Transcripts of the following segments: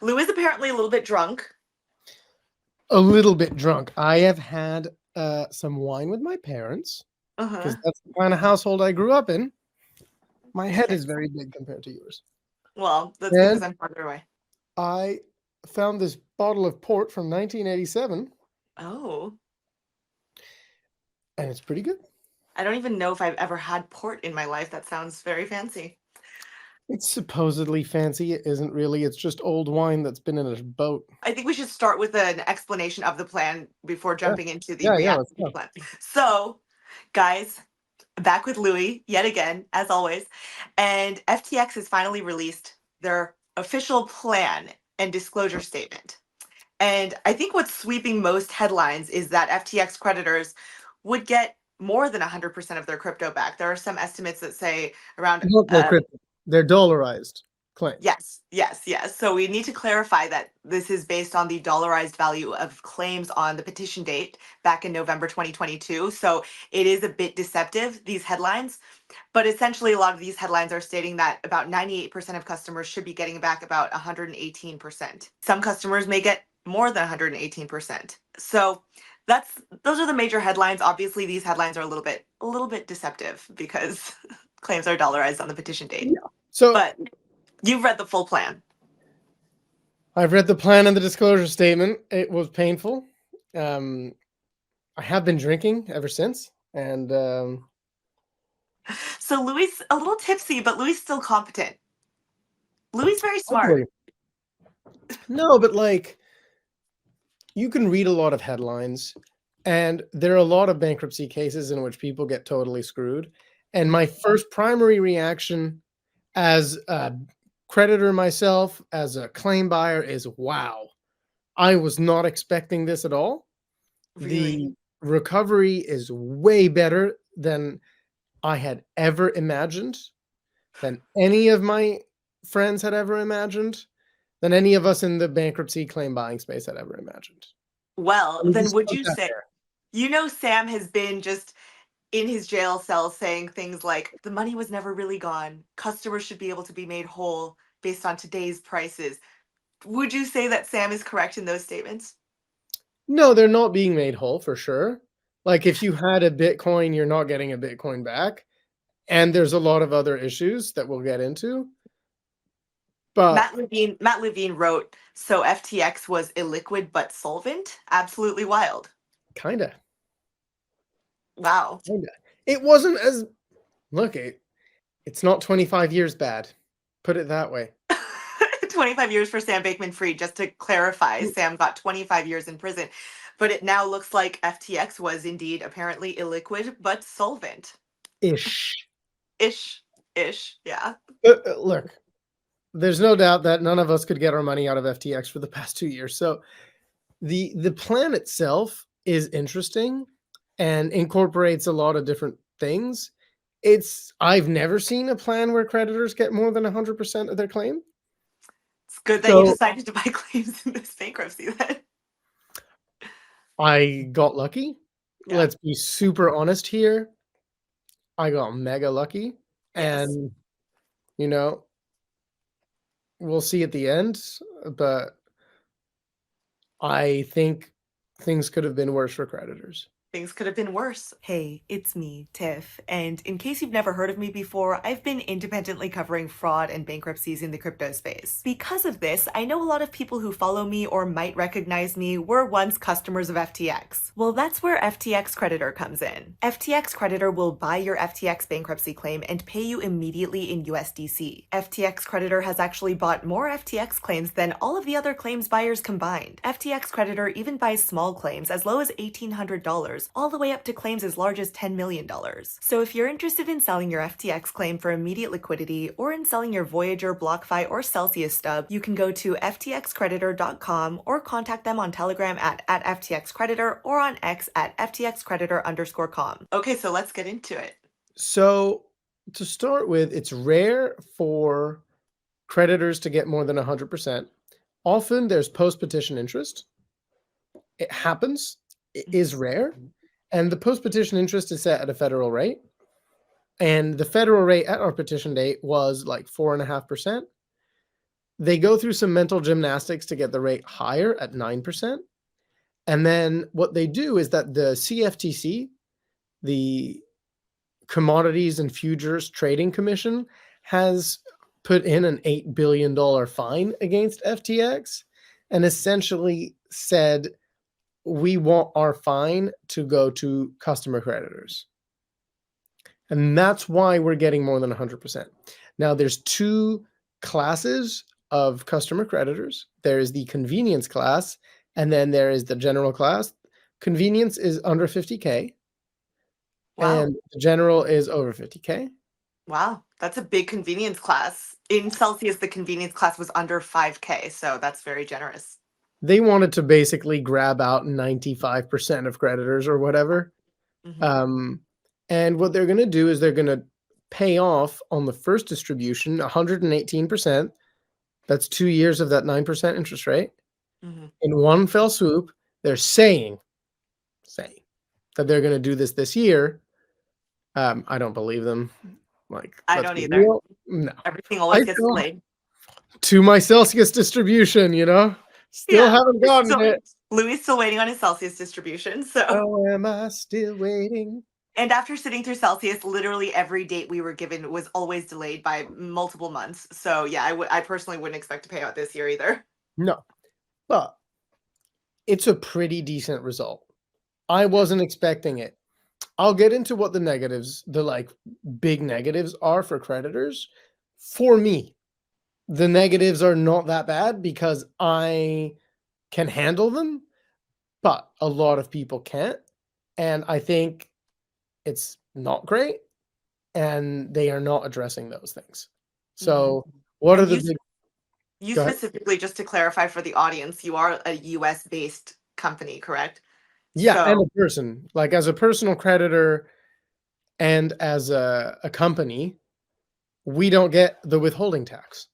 Lou is apparently a little bit drunk. A little bit drunk. I have had some wine with my parents Uh-huh. because that's the kind of household I grew up in. My head Okay. is very big compared to yours. Well, that's because And I'm farther away. I found this bottle of port from 1987, Oh. and it's pretty good. I don't even know if I've ever had port in my life. That sounds very fancy. It's supposedly fancy. It isn't really. It's just old wine that's been in a boat. I think we should start with an explanation of the plan before Yeah, jumping into the yeah, reaction let's to the go. plan. So, guys, back with Louis yet again, as always. And FTX has finally released their official plan and disclosure statement. And I think what's sweeping most headlines is that FTX creditors would get more than 100% of their crypto back. There are some estimates that say around Not their crypto. They're dollarized claims. yes. So we need to clarify that this is based on the dollarized value of claims on the petition date back in November 2022. So it is a bit deceptive, these headlines. But essentially, a lot of these headlines are stating that about 98% of customers should be getting back about 118%. Some customers may get more than 118%. So those are the major headlines. Obviously, these headlines are a little bit deceptive because claims are dollarized on the petition date. Yeah. So But you've read the full plan. I've read the plan and the disclosure statement. It was painful. I have been drinking ever since, and So Louis a little tipsy, but Louis still competent. Louis very smart. hopefully, no, but like you can read a lot of headlines, and there are a lot of bankruptcy cases in which people get totally screwed. And my first primary reaction as a creditor myself, as a claim buyer, is wow, I was not expecting this at all. Really. The recovery is way better than I had ever imagined, than any of my friends had ever imagined, than any of us in the bankruptcy claim buying space had ever imagined. Well, Let me then just would put you that say, there. Sam has been just in his jail cell saying things like the money was never really gone. Customers should be able to be made whole based on today's prices. Would you say that Sam is correct in those statements? No, they're not being made whole for sure. Like if you had a Bitcoin, you're not getting a Bitcoin back. And there's a lot of other issues that we'll get into. But Matt Levine wrote, so FTX was illiquid but solvent? Absolutely wild. kinda, Wow. kinda. It wasn't as look, it's not 25 years bad. Put it that way. 25 years for Sam Bankman-Fried. Just to clarify, Sam got 25 years in prison. But it now looks like FTX was indeed apparently illiquid but solvent. Ish. Ish. Ish. Yeah. Look, there's no doubt that none of us could get our money out of FTX for the past 2 years. So the plan itself is interesting and incorporates a lot of different things. I've never seen a plan where creditors get more than 100% of their claim. It's good that you So decided to buy claims in this bankruptcy then. I got lucky. Yeah. Let's be super honest here. I got mega lucky. Yes. And, you know, we'll see at the end. But I think things could have been worse for creditors. Things could have been worse. Hey, it's me, Tiff, and in case you've never heard of me before, I've been independently covering fraud and bankruptcies in the crypto space. Because of this, I know a lot of people who follow me or might recognize me were once customers of FTX. Well, that's where FTX Creditor comes in. FTX Creditor will buy your FTX bankruptcy claim and pay you immediately in USDC. FTX Creditor has actually bought more FTX claims than all of the other claims buyers combined. FTX Creditor even buys small claims as low as $1,800 all the way up to claims as large as $10 million. So if you're interested in selling your FTX claim for immediate liquidity or in selling your Voyager, BlockFi, or Celsius stub, you can go to ftxcreditor.com or contact them on Telegram at @FTXCreditor or on X at @FTXCreditor_com. Okay, so let's get into it. So to start with, it's rare for creditors to get more than 100%. Often there's post-petition interest. It happens. It is rare. And the post-petition interest is set at a federal rate. And the federal rate at our petition date was like 4.5%. they go through some mental gymnastics to get the rate higher at 9%. And then what they do is that the CFTC, the Commodities and Futures Trading Commission, has put in an $8 billion fine against FTX and essentially said, we want our fine to go to customer creditors. And that's why we're getting more than 100%. Now, there's two classes of customer creditors. There is the convenience class, and then there is the general class. Convenience is under 50K, Wow. and the general is over 50K. Wow. That's a big convenience class. In Celsius, the convenience class was under 5K, so that's very generous. They wanted to basically grab out 95% of creditors or whatever. Mhm. And what they're going to do is they're going to pay off on the first distribution 118%. That's 2 years of that 9% interest rate. Mhm. In one fell swoop. They're saying that they're going to do this year. I don't believe them. Like, I let's don't be either. real. No. Everything I always gets still delayed. to my Celsius distribution, still Yeah. haven't gotten it. Louis is still waiting on his Celsius distribution, so. Oh, am I still waiting? And after sitting through Celsius, literally every date we were given was always delayed by multiple months. So yeah, I personally wouldn't expect to pay out this year either. No, but it's a pretty decent result. I wasn't expecting it. I'll get into what the negatives, the like big negatives are for creditors. For me, the negatives are not that bad because I can handle them, but a lot of people can't. And I think it's not great, and they are not addressing those things. Mhm. So, what are And the you big you go ahead. specifically, just to clarify for the audience, you are a US based company, correct? Yeah, and So, a person, like as a personal creditor and as a company, we don't get the withholding tax.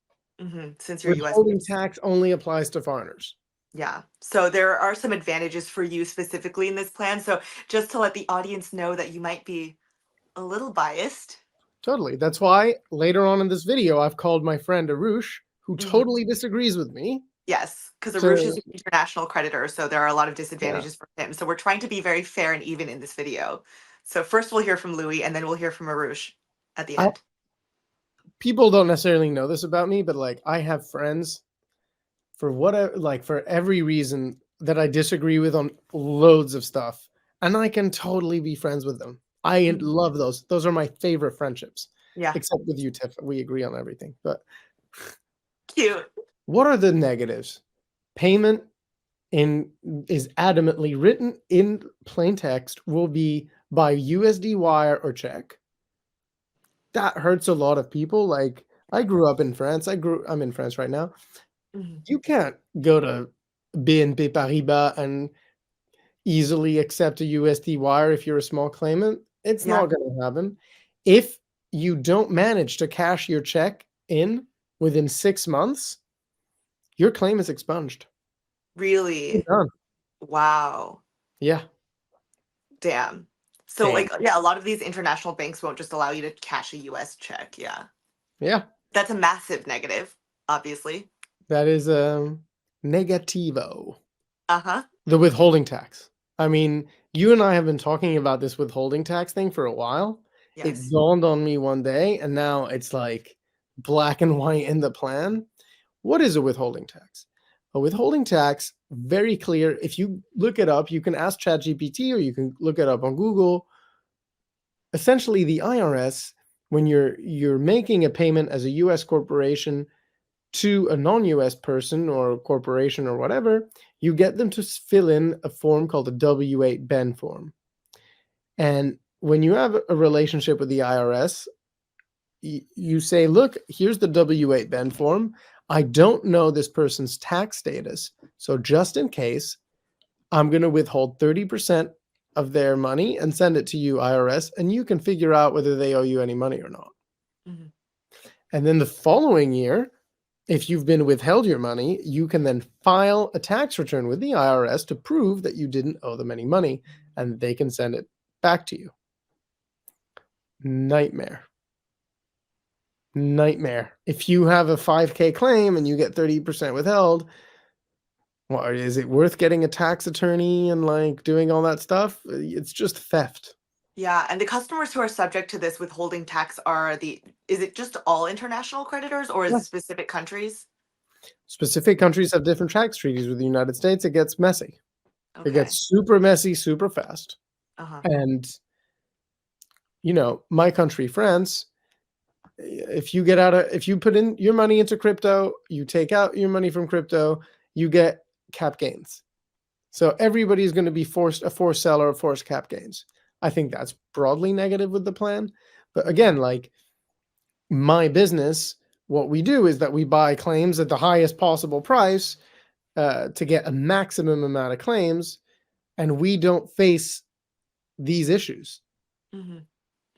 since you're US Withholding based. tax only applies to foreigners. Yeah. So there are some advantages for you specifically in this plan. So just to let the audience know that you might be a little biased. Totally. That's why later on in this video, I've called my friend Arush, who Mhm. totally disagrees with me. Yes, because Arush is To an international creditor, so there are a lot of yeah, disadvantages for him. So we're trying to be very fair and even in this video. So first we'll hear from Louis, and then we'll hear from Arush at the I, end. people don't necessarily know this about me, but like I have friends for whatever, like for every reason that I disagree with on loads of stuff, and I can totally be friends with them. I Mhm. love those. Those are my favorite friendships, Yeah, except with you, Tiff. We agree on everything. But cute. what are the negatives? Payment in is adamantly written in plain text will be by USD wire or check. That hurts a lot of people. Like I grew up in France. I'm in France right now. Mhm. You can't go to BNP Paribas and easily accept a USD wire if you're a small claimant. It's not Yeah, going to happen. If you don't manage to cash your check in within 6 months, your claim is expunged. You're really. done. Wow. Yeah. Damn. So Damn. like, yeah, a lot of these international banks won't just allow you to cash a US check. Yeah. Yeah. That's a massive negative, obviously. That is negativo. Uh-huh. The withholding tax. I mean, you and I have been talking about this withholding tax thing for a while. It Yes. dawned on me one day, and now it's like black and white in the plan. What is a withholding tax? A withholding tax, very clear. If you look it up, you can ask ChatGPT or you can look it up on Google. Essentially, the IRS, when you're making a payment as a US corporation to a non-US person or corporation or whatever, you get them to fill in a form called a W-8 Ben form. And when you have a relationship with the IRS, you say, look, here's the W-8 Ben form. I don't know this person's tax status. So just in case, I'm going to withhold 30% of their money and send it to you, IRS, and you can figure out whether they owe you any money or not. Mhm. And then the following year, if you've been withheld your money, you can then file a tax return with the IRS to prove that you didn't owe them any money, and they can send it back to you. Nightmare. Nightmare. If you have a 5K claim and you get 30% withheld, well, is it worth getting a tax attorney and like doing all that stuff? It's just theft. Yeah, and the customers who are subject to this withholding tax are is it just all international creditors or is it Yes. specific countries? Specific countries have different tax treaties with the United States. It gets messy. It Okay. gets super messy, super fast. Uh-huh. And, my country, France, if you put in your money into crypto, you take out your money from crypto, you get cap gains. So everybody's going to be a forced seller of forced cap gains. I think that's broadly negative with the plan. But Mhm. again, like my business, what we do is that we buy claims at the highest possible price to get a maximum amount of claims, and we don't face these issues. Mhm.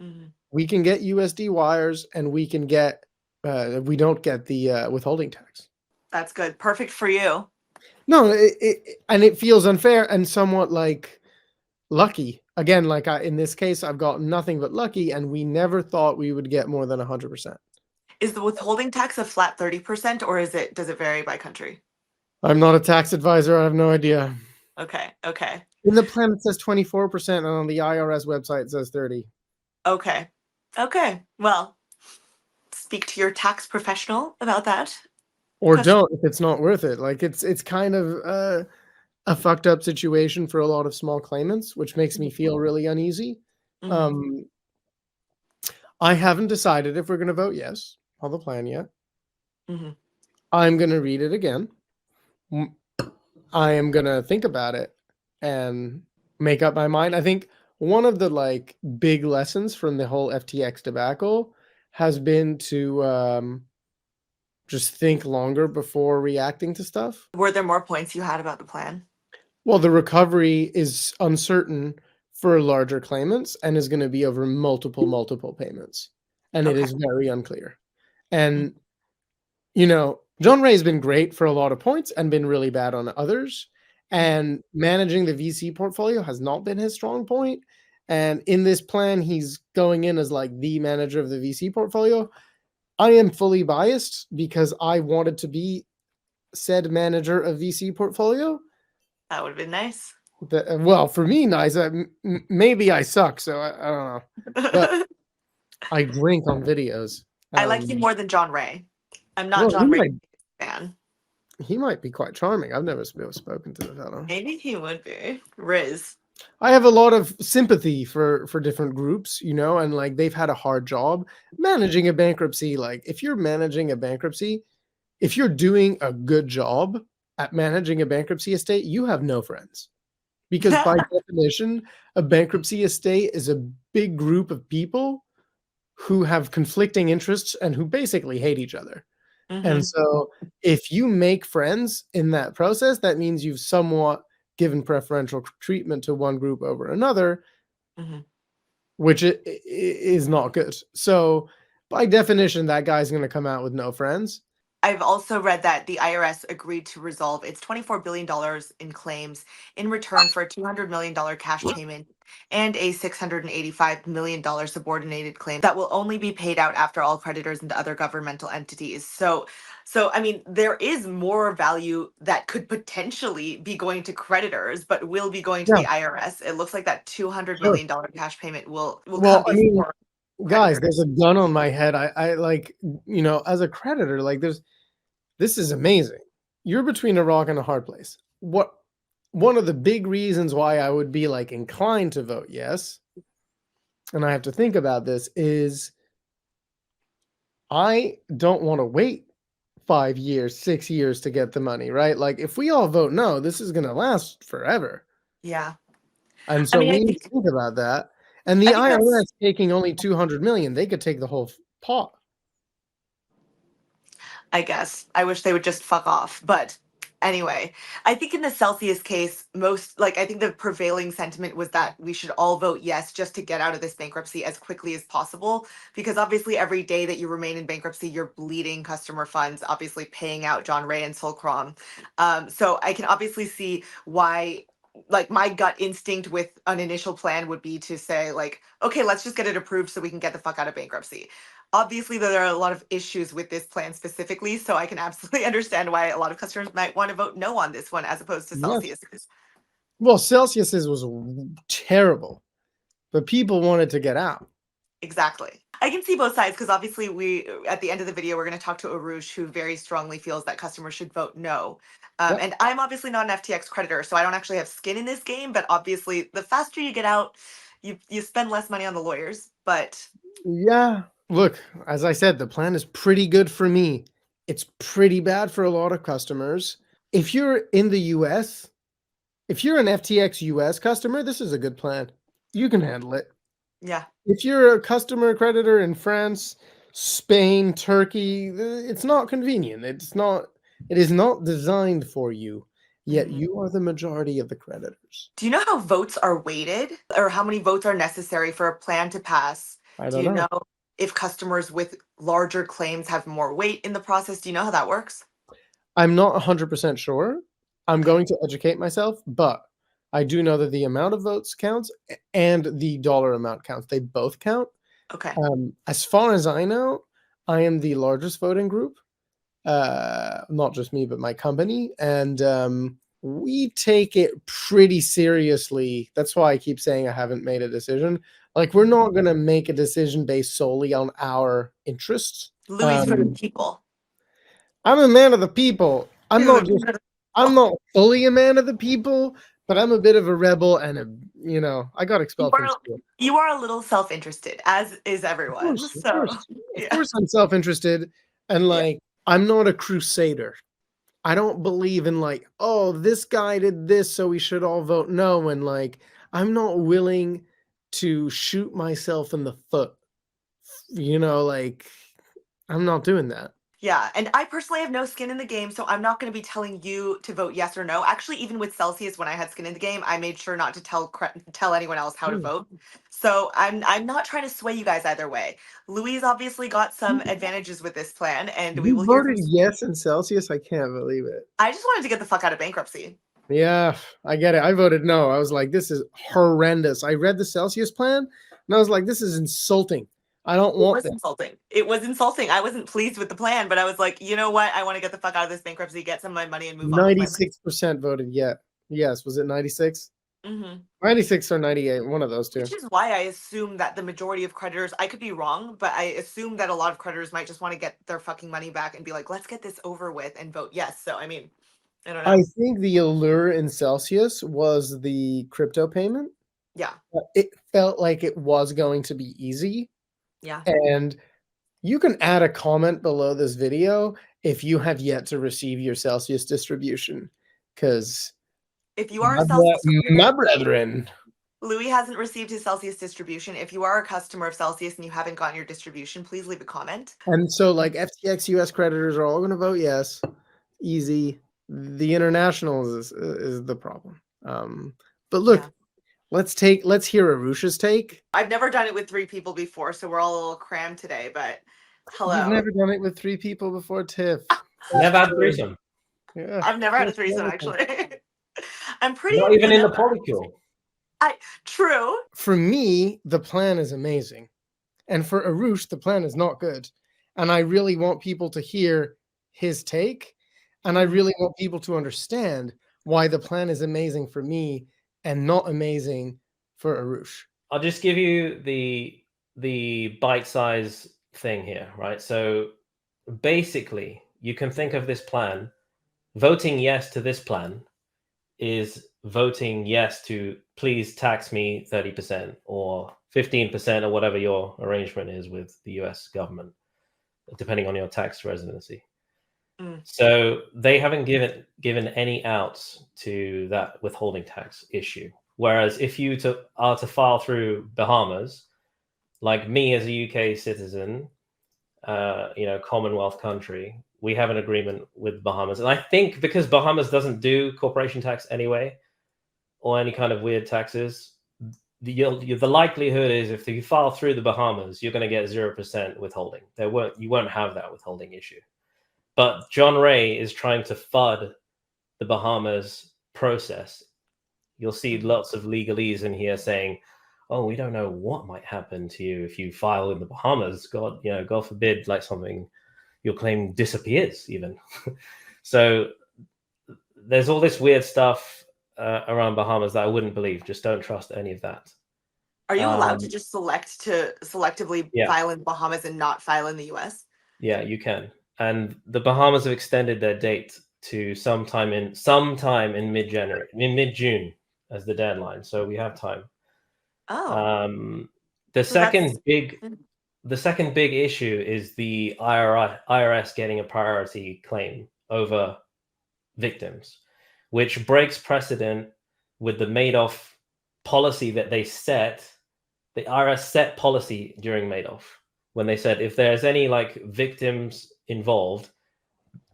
Mhm. We can get USD wires, and we don't get the withholding tax. That's good. Perfect for you. No, and it feels unfair and somewhat like lucky. Again, like in this case, I've got nothing but lucky, and we never thought we would get more than 100%. Is the withholding tax a flat 30% or does it vary by country? I'm not a tax advisor. I have no idea. Okay. Okay. In the plan, it says 24%, and on the IRS website, it says 30. Okay. Okay. Well, speak to your tax professional about that. Or Question. don't if it's not worth it. Like it's kind of a fucked up situation for a lot of small claimants, which makes me feel really uneasy. Mm-hmm. Um, I haven't decided if we're going to vote yes on the plan yet. Mm-hmm. I'm going to read it again. I am going to think about it and make up my mind. I think one of the like big lessons from the whole FTX debacle has been to just think longer before reacting to stuff. Were there more points you had about the plan? Well, the recovery is uncertain for larger claimants and is going to be over multiple payments. And it Okay. is very unclear. And, John Ray has been great for a lot of points and been really bad on others. Mm-hmm. And managing the VC portfolio has not been his strong point. And in this plan, he's going in as like the manager of the VC portfolio. I am fully biased because I wanted to be said manager of VC portfolio. That would have been nice. Well, for me, nice. Maybe I suck, so I don't know. But I drink on videos. I like you more than John Ray. I'm not Well, John Ray's fan. he might be quite charming. I've never spoken to the fellow. Maybe he would be. Riz. I have a lot of sympathy for different groups, and like they've had a hard job managing a bankruptcy. Like if you're managing a bankruptcy, if you're doing a good job at managing a bankruptcy estate, you have no friends. Because by definition, a bankruptcy estate is a big group of people who have conflicting interests and who basically hate each other. And Mm-hmm. so if you make friends in that process, that means you've somewhat given preferential treatment to one group over another, Mm-hmm. which is not good. So by definition, that guy's going to come out with no friends. I've also read that the IRS agreed to resolve its $24 billion in claims in return for a $200 million cash payment and a $685 million subordinated claim that will only be paid out after all creditors and other governmental entities. So I mean, there is more value that could potentially be going to creditors, but will be going to Yeah, the IRS. It looks like that $200 sure. million cash payment will come Well, I mean, before guys, there's creditors. a gun on my head. I like, as a creditor, like this is amazing. You're between a rock and a hard place. One of the big reasons why I would be like inclined to vote yes, and I have to think about this, is I don't want to wait 5 years, 6 years to get the money, right? Like if we all vote no, this is going to last forever. Yeah. And I so mean, we need to think about that. And I the think IRS that's taking only 200 million, they could take the whole pot. I guess. I wish they would just fuck off. But anyway, I think in the Celsius case, I think the prevailing sentiment was that we should all vote yes just to get out of this bankruptcy as quickly as possible. Because obviously, every day that you remain in bankruptcy, you're bleeding customer funds, obviously paying out John Ray and Solcrom. So I can obviously see why. Like my gut instinct with an initial plan would be to say like, okay, let's just get it approved so we can get the fuck out of bankruptcy. Obviously, there are a lot of issues with this plan specifically, so I can absolutely understand why a lot of customers might want to vote no on this one as opposed to Yeah. Celsius's. Well, Celsius's was terrible, but people wanted to get out. Exactly. I can see both sides because obviously we at the end of the video we're going to talk to Arush who very strongly feels that customers should vote no. Yeah. And I'm obviously not an FTX creditor, so I don't actually have skin in this game. But obviously, the faster you get out, you spend less money on the lawyers. But Yeah. Look, as I said, the plan is pretty good for me. It's pretty bad for a lot of customers. If you're in the US, if you're an FTX US customer, this is a good plan. You can handle it. yeah, If you're a customer creditor in France, Spain, Turkey, it's not convenient. It is not designed for you. Yet mhm. you are the majority of the creditors. Do you know how votes are weighted, or how many votes are necessary for a plan to pass? I Do don't you know. know if customers with larger claims have more weight in the process? Do you know how that works? I'm not 100% sure. I'm Okay. going to educate myself, but I do know that the amount of votes counts and the dollar amount counts. They both count. Okay. As far as I know, I am the largest voting group. Not just me, but my company. And we take it pretty seriously. That's why I keep saying I haven't made a decision. Like, we're not going to make a decision based solely on our interests. Louis for the people. I'm a man of the people. You're I'm not fully a man of the people, but I'm a bit of a rebel and I got you expelled from are school. you are a little self-interested, as is everyone. Of So course, of yeah. course, I'm self-interested, and Yeah. like I'm not a crusader. I don't believe in like, oh, this guy did this, so we should all vote no. And like, I'm not willing to shoot myself in the foot. Like I'm not doing that. Yeah, and I personally have no skin in the game, so I'm not going to be telling you to vote yes or no. Actually, even with Celsius, when I had skin in the game, I made sure not to tell anyone else how to Hmm. vote. So I'm not trying to sway you guys either way. Louise obviously got some advantages with this plan, and we You will hear voted from. yes in Celsius. I can't believe it. I just wanted to get the fuck out of bankruptcy. Yeah, I get it. I voted no. I was like, this is horrendous. I read the Celsius plan and I was like, this is insulting. I don't It want was that. insulting. It was insulting. I wasn't pleased with the plan, but I was like, you know what? I want to get the fuck out of this bankruptcy, get some of my money, and move on with my life. 96% voted yet. Yes. Was it 96? Hmm. 96 or 98, one of those two. Which is why I assume that the majority of creditors, I could be wrong, but I assume that a lot of creditors might just want to get their fucking money back and be like, let's get this over with and vote yes. So, I mean, I don't I know. think the allure in Celsius was the crypto payment. Yeah. It felt like it was going to be easy. Yeah. And you can add a comment below this video if you have yet to receive your Celsius distribution. Because If you are a Celsius my creditor, brethren. Louis hasn't received his Celsius distribution. If you are a customer of Celsius and you haven't gotten your distribution, please leave a comment. And so, like, FTX US creditors are all going to vote yes. Easy. The internationals is the problem. But Yeah. look, let's hear Arush's take. I've never done it with three people before, so we're all a little crammed today, but You've hello. never done it with 3 people before, Tiff. Never had threesome. Yeah. I've never had a That's threesome, wonderful. actually. I'm pretty Not even in the vanilla. polycule. True. For me, the plan is amazing. And for Arush, the plan is not good. And I really want people to hear his take. And I really want people to understand why the plan is amazing for me and not amazing for Arush. I'll just give you the bite-size thing here, right? So basically, you can think of this plan. Voting yes to this plan is voting yes to please tax me 30% or 15% or whatever your arrangement is with the US government, depending on your tax residency. So they haven't given any outs to that withholding tax issue. Whereas if you are to file through Bahamas, like me as a UK citizen, Commonwealth country, we have an agreement with Bahamas. And I think because Bahamas doesn't do corporation tax anyway, or any kind of weird taxes, the likelihood is if you file through the Bahamas, you're going to get 0% withholding. You won't have that withholding issue. But John Ray is trying to FUD the Bahamas process. You'll see lots of legalese in here saying, oh, we don't know what might happen to you if you file in the Bahamas. God, God forbid, like something, your claim disappears even. So there's all this weird stuff around Bahamas that I wouldn't believe. Just don't trust any of that. Are you allowed to Um, just selectively yeah, file in Bahamas and not file in the US? yeah, you can. And the Bahamas have extended their date to sometime in mid-January, in mid-June as the deadline. So we have time. Oh, Um, the so that's second big the second big issue is the IRS getting a priority claim over victims, which breaks precedent with the Madoff policy that they set. The IRS set policy during Madoff when they said if there's any like victims involved,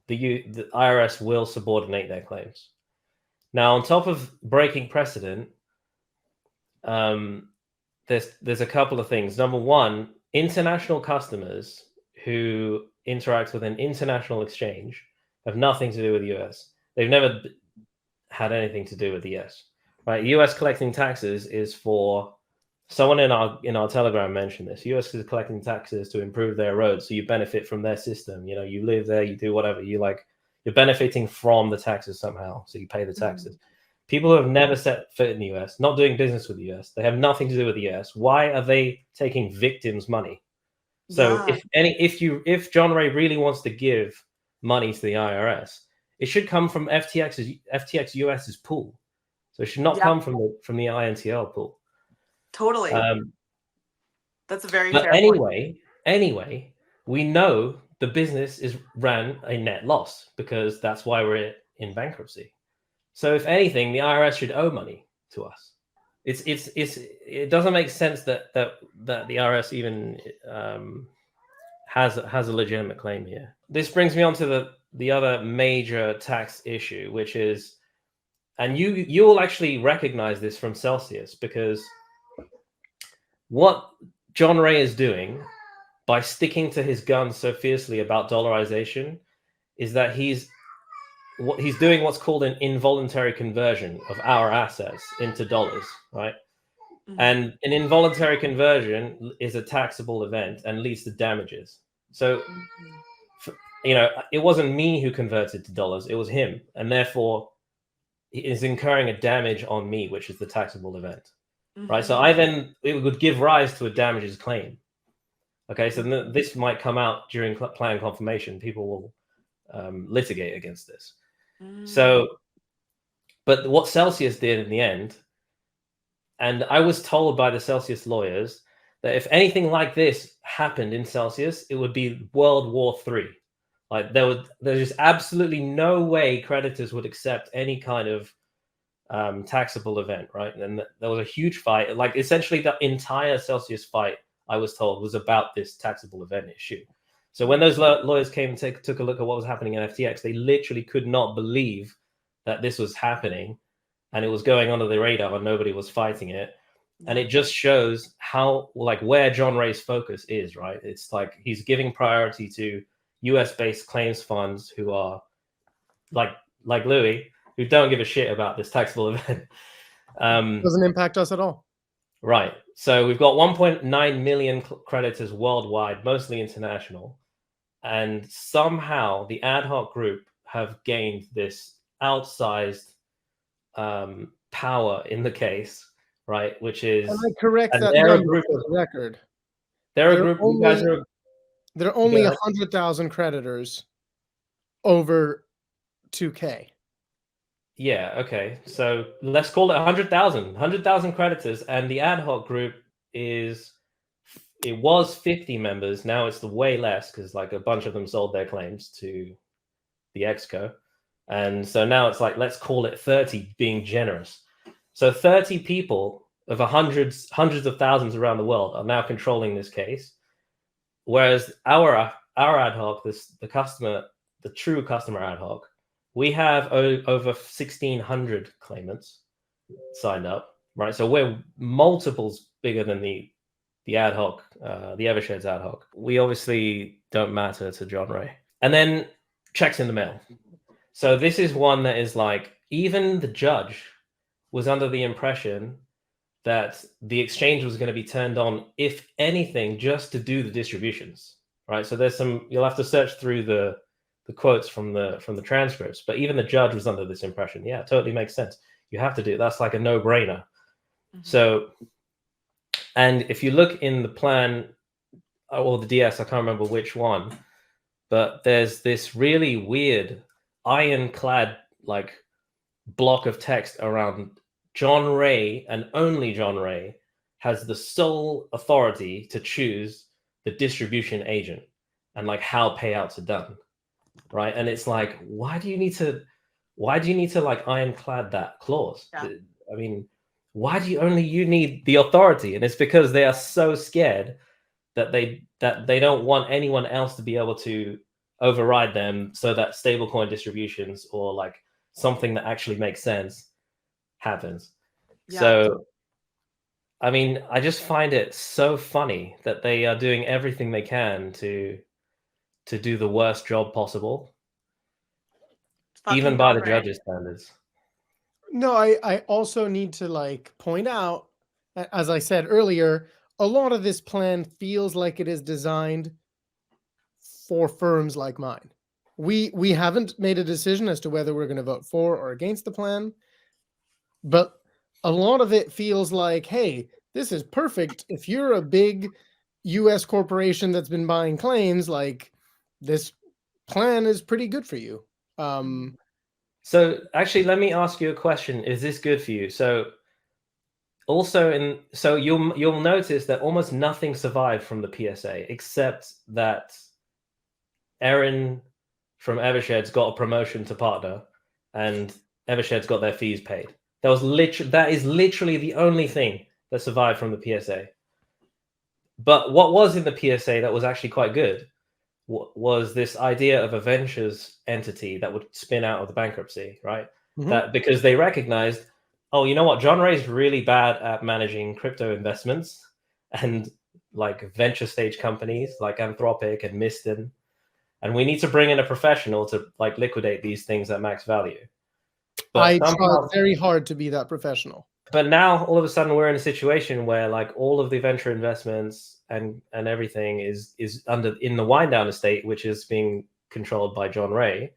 the IRS will subordinate their claims. Now, on top of breaking precedent, there's a couple of things. Number one, international customers who interact with an international exchange have nothing to do with the US. They've never had anything to do with the US. Right? US collecting taxes is for someone in our Telegram mentioned this. US is collecting taxes to improve their roads, so you benefit from their system. You live there, you do whatever you like. You're benefiting from the taxes somehow, so you pay the taxes. People who have never set foot in the US, not doing business with the US, they have nothing to do with the US. Why are they taking victims' money? So yeah, if John Ray really wants to give money to the IRS, it should come from FTX US's pool. So it should not yeah, come from the INTL pool. totally. Um, That's a very but fair point. anyway, we know the business ran a net loss because that's why we're in bankruptcy. So if anything, the IRS should owe money to us. It doesn't make sense that the IRS even has a legitimate claim here. This brings me on to the other major tax issue, which is, and you will actually recognize this from Celsius, because what John Ray is doing by sticking to his guns so fiercely about dollarization is that he's doing what's called an involuntary conversion of our assets into dollars, right? And an involuntary conversion is a taxable event and leads to damages. So, it wasn't me who converted to dollars, it was him. And therefore, he is incurring a damage on me, which is the taxable event, right? So it would give rise to a damages claim. Okay, so this might come out during plan confirmation. People will litigate against this. So, but what Celsius did in the end, and I was told by the Celsius lawyers that if anything like this happened in Celsius, it would be World War III. Like there's just absolutely no way creditors would accept any kind of taxable event, right? And there was a huge fight. Like essentially the entire Celsius fight, I was told, was about this taxable event issue. So when those lawyers came and took a look at what was happening in FTX, they literally could not believe that this was happening, and it was going under the radar and nobody was fighting it. And it just shows how, like, where John Ray's focus is, right? It's like he's giving priority to US-based claims funds who are like Louis, who don't give a shit about this taxable event. Doesn't impact us at all. Right. So we've got 1.9 million creditors worldwide, mostly international. And somehow the ad hoc group have gained this outsized power in the case, right? Which is, And I correct and that they're a number group for of, the record. they're a group, you guys are, There are only 100,000 creditors over 2K. yeah, okay. So let's call it 100,000 creditors, and the ad hoc group it was 50 members. Now it's way less because like a bunch of them sold their claims to the Exco. And so now it's like, let's call it 30, being generous. So 30 people of hundreds of thousands around the world are now controlling this case. Whereas our ad hoc, the true customer ad hoc, we have over 1,600 claimants signed up, right? So we're multiples bigger than the ad hoc, the Eversheds ad hoc. We obviously don't matter to John Ray. And then checks in the mail. So this is one that is like, even the judge was under the impression that the exchange was going to be turned on, if anything, just to do the distributions, right? So there's some, you'll have to search through the quotes from the transcripts, but even the judge was under this impression. Yeah, it totally makes sense. You have to do it. That's like a no-brainer. So, and if you look in the plan or the DS, I can't remember which one, but there's this really weird ironclad like block of text around John Ray, and only John Ray has the sole authority to choose the distribution agent and like how payouts are done, right? And it's like, why do you need to like ironclad that clause? Yeah. I mean, why do you need the authority? And it's because they are so scared that they don't want anyone else to be able to override them, so that stablecoin distributions or like something that actually makes sense happens. Yeah. So, I mean, I just find it so funny that they are doing everything they can to do the worst job possible, even by the judges' standards. No, I also need to like point out, as I said earlier, a lot of this plan feels like it is designed for firms like mine. We haven't made a decision as to whether we're going to vote for or against the plan, but a lot of it feels like, hey, this is perfect. If you're a big US corporation that's been buying claims, like this plan is pretty good for you. So actually, let me ask you a question. Is this good for you? So also so you'll notice that almost nothing survived from the PSA, except that Erin from Eversheds got a promotion to partner, and Eversheds got their fees paid. That is literally the only thing that survived from the PSA. But what was in the PSA that was actually quite good was this idea of a ventures entity that would spin out of the bankruptcy, right? That because they recognized, oh, you know what, John Ray's really bad at managing crypto investments and like venture stage companies like Anthropic and Miston, and we need to bring in a professional to like liquidate these things at max value. But I try very hard to be that professional. But now all of a sudden we're in a situation where like all of the venture investments and everything is in the wind down estate, which is being controlled by John Ray.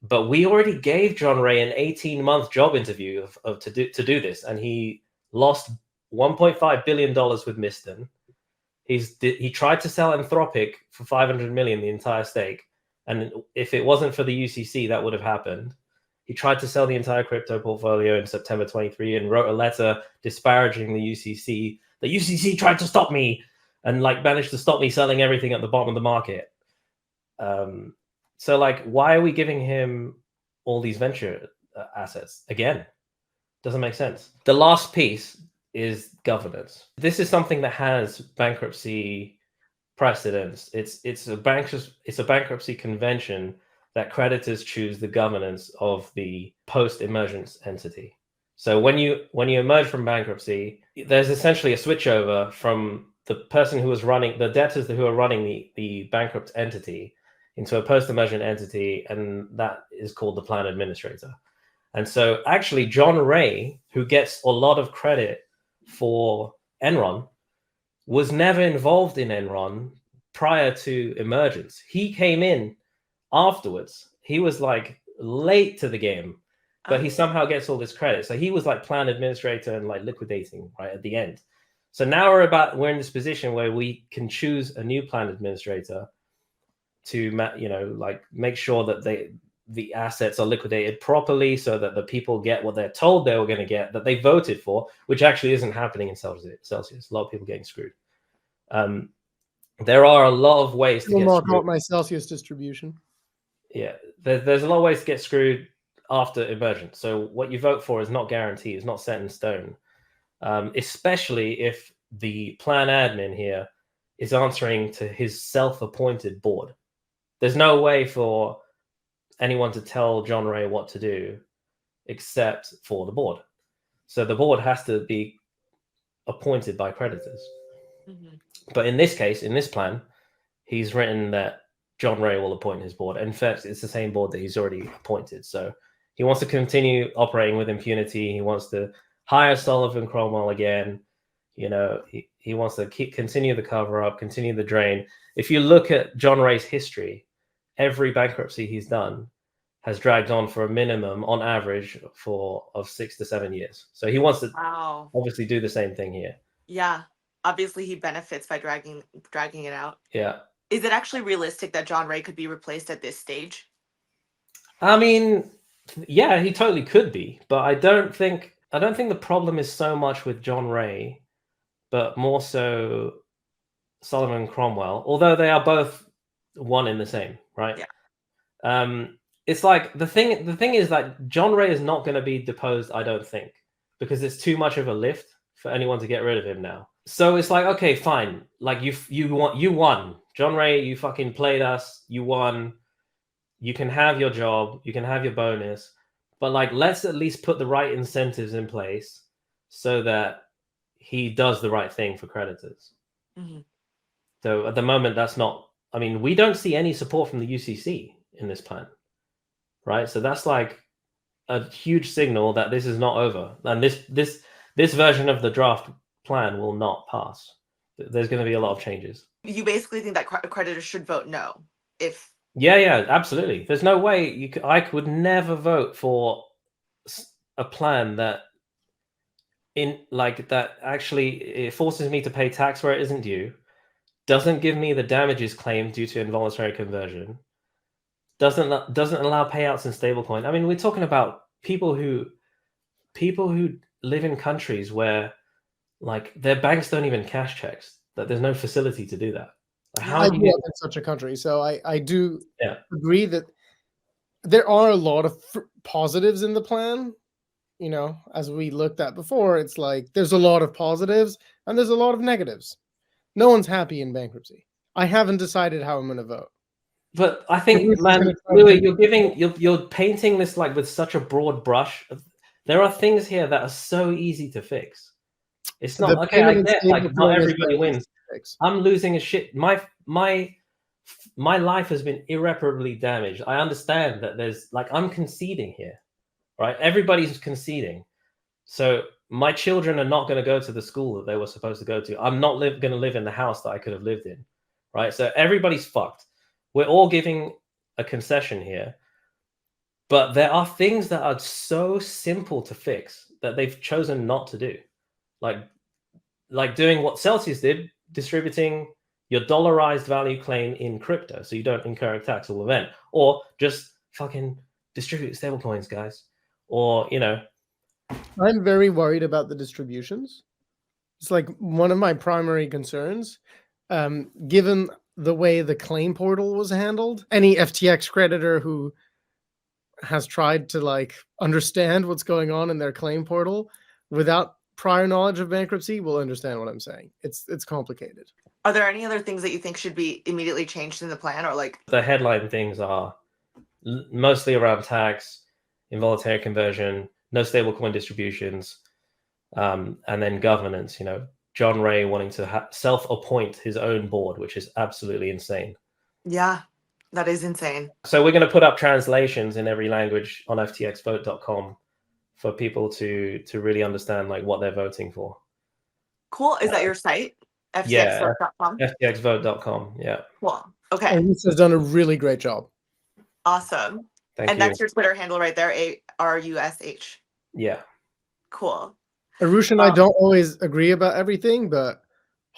But we already gave John Ray an 18-month job interview to do this, and he lost $1.5 billion with Miston. He tried to sell Anthropic for 500 million, the entire stake, and if it wasn't for the UCC, that would have happened. He tried to sell the entire crypto portfolio in September 23 and wrote a letter disparaging the UCC. The UCC tried to stop me and like managed to stop me selling everything at the bottom of the market. So like, why are we giving him all these venture assets again? Doesn't make sense. The last piece is governance. This is something that has bankruptcy precedents. It's a bankruptcy convention that creditors choose the governance of the post-emergence entity. So when you emerge from bankruptcy, there's essentially a switchover from the person who was running the debtors who are running the bankrupt entity into a post-emergent entity, and that is called the plan administrator. And so actually John Ray, who gets a lot of credit for Enron, was never involved in Enron prior to emergence. He came in afterwards. He was like late to the game, but he somehow gets all this credit. So he was like plan administrator and like liquidating right at the end. So now we're in this position where we can choose a new plan administrator to like make sure that the assets are liquidated properly, so that the people get what they're told they were going to get, that they voted for, which actually isn't happening in Celsius. A lot of people getting screwed. There are a lot of ways to get screwed. Out my Celsius distribution. Yeah, there's a lot of ways to get screwed after emergence. So what you vote for is not guaranteed. It's not set in stone, especially if the plan admin here is answering to his self-appointed board. There's no way for anyone to tell John Ray what to do except for the board. So the board has to be appointed by creditors. But in this case, in this plan, he's written that John Ray will appoint his board. In fact, it's the same board that he's already appointed. So he wants to continue operating with impunity. He wants to hire Sullivan Cromwell again. He wants to continue the cover up, continue the drain. If you look at John Ray's history, every bankruptcy he's done has dragged on for a minimum, on average, of 6 to 7 years. So he wants to obviously do the same thing here. Yeah. Obviously, he benefits by dragging it out. Yeah. Is it actually realistic that John Ray could be replaced at this stage? I mean, yeah, he totally could be, but I don't think the problem is so much with John Ray, but more so Sullivan Cromwell, although they are both one in the same, right? Yeah. It's like the thing is that John Ray is not going to be deposed, I don't think, because it's too much of a lift for anyone to get rid of him now. So it's like, okay, fine, like you won, John Ray, you fucking played us, you won, you can have your job, you can have your bonus, but like let's at least put the right incentives in place so that he does the right thing for creditors. Mm-hmm. So at the moment, that's not. I mean, we don't see any support from the UCC in this plan, right? So that's like a huge signal that this is not over, and this version of the draft plan will not pass. There's going to be a lot of changes. You basically think that creditors should vote no if. Yeah, absolutely. There's no way I would never vote for a plan that actually it forces me to pay tax where it isn't due, doesn't give me the damages claimed due to involuntary conversion, doesn't allow payouts in stablecoin. I mean, we're talking about people who live in countries where like their banks don't even cash checks, that there's no facility to do that. Like, how I do you grew up in such a country, so I do Yeah. agree that there are a lot of positives in the plan. As we looked at before, it's like there's a lot of positives and there's a lot of negatives. No one's happy in bankruptcy. I haven't decided how I'm going to vote. But I think, man, Louis, you're painting this like with such a broad brush. There are things here that are so easy to fix. It's not okay. I get like not everybody wins. I'm losing a shit. My life has been irreparably damaged. I understand that there's like I'm conceding here, right? Everybody's conceding. So my children are not going to go to the school that they were supposed to go to. I'm not going to live in the house that I could have lived in, right? So everybody's fucked. We're all giving a concession here, but there are things that are so simple to fix that they've chosen not to do, like doing what Celsius did, distributing your dollarized value claim in crypto so you don't incur a taxable event, or just fucking distribute stablecoins, guys, or I'm very worried about the distributions. It's like one of my primary concerns, given the way the claim portal was handled. Any FTX creditor who has tried to like understand what's going on in their claim portal without prior knowledge of bankruptcy will understand what I'm saying. It's complicated. Are there any other things that you think should be immediately changed in the plan, or like the headline things are mostly around tax, involuntary conversion, no stablecoin distributions, and then governance. John Ray wanting to self-appoint his own board, which is absolutely insane. Yeah, that is insane. So we're going to put up translations in every language on ftxvote.com for people to really understand like what they're voting for. Cool. Is that your site? FTXvote.com? ftxvote.com. Yeah. Cool. Okay. And this has done a really great job. Awesome. Thank you. That's your Twitter handle right there, ARUSH. Yeah. Cool. Arush and I don't always agree about everything, but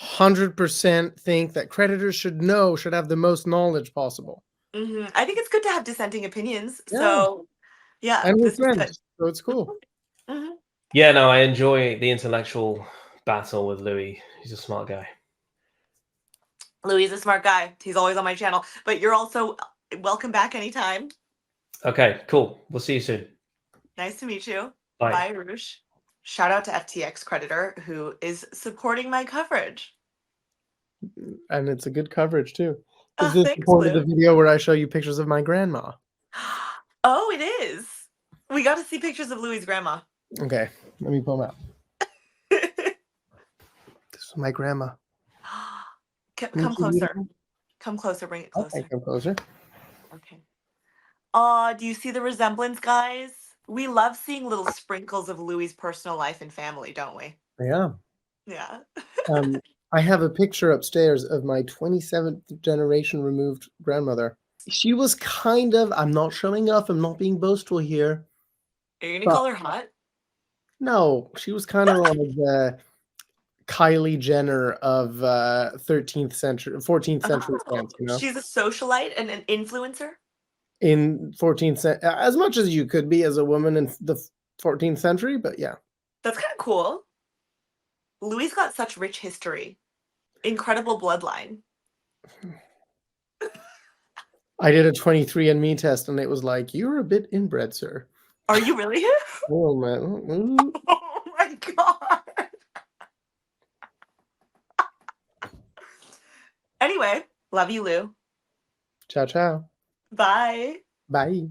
100% think that creditors should have the most knowledge possible. Mm-hmm. I think it's good to have dissenting opinions. Yeah. So, yeah. And we're this is good. friends, so it's cool. Mm-hmm. Yeah, no, I enjoy the intellectual battle with Louis. He's a smart guy. Louis is a smart guy. He's always on my channel. But you're also welcome back anytime. Okay, cool. We'll see you soon. Nice to meet you. Bye. Bye, Arush. Shout out to FTX Creditor, who is supporting my coverage. And it's a good coverage too. Oh, Is this thanks, the point of Lou. the video where I show you pictures of my grandma? Oh, it is. We got to see pictures of Louis' grandma. Okay, let me pull them out. This is my grandma. Come closer. Come closer. Bring it closer. Okay, come closer. Okay. Do you see the resemblance, guys? We love seeing little sprinkles of Louis's personal life and family, don't we? Yeah. Yeah. I have a picture upstairs of my 27th generation removed grandmother. She was kind of, I'm not showing off, I'm not being boastful here. Are you gonna But call her hot? no, she was kind of like the Kylie Jenner of 13th century, 14th century France, you know? She's a socialite and an influencer. In 14th century, as much as you could be as a woman in the 14th century, but yeah. That's kind of cool. Louis got such rich history. Incredible bloodline. I did a 23andMe test and it was like, you're a bit inbred, sir. Are you really? Oh, man. Oh my god. Anyway, love you, Lou. Ciao, ciao. Bye. Bye.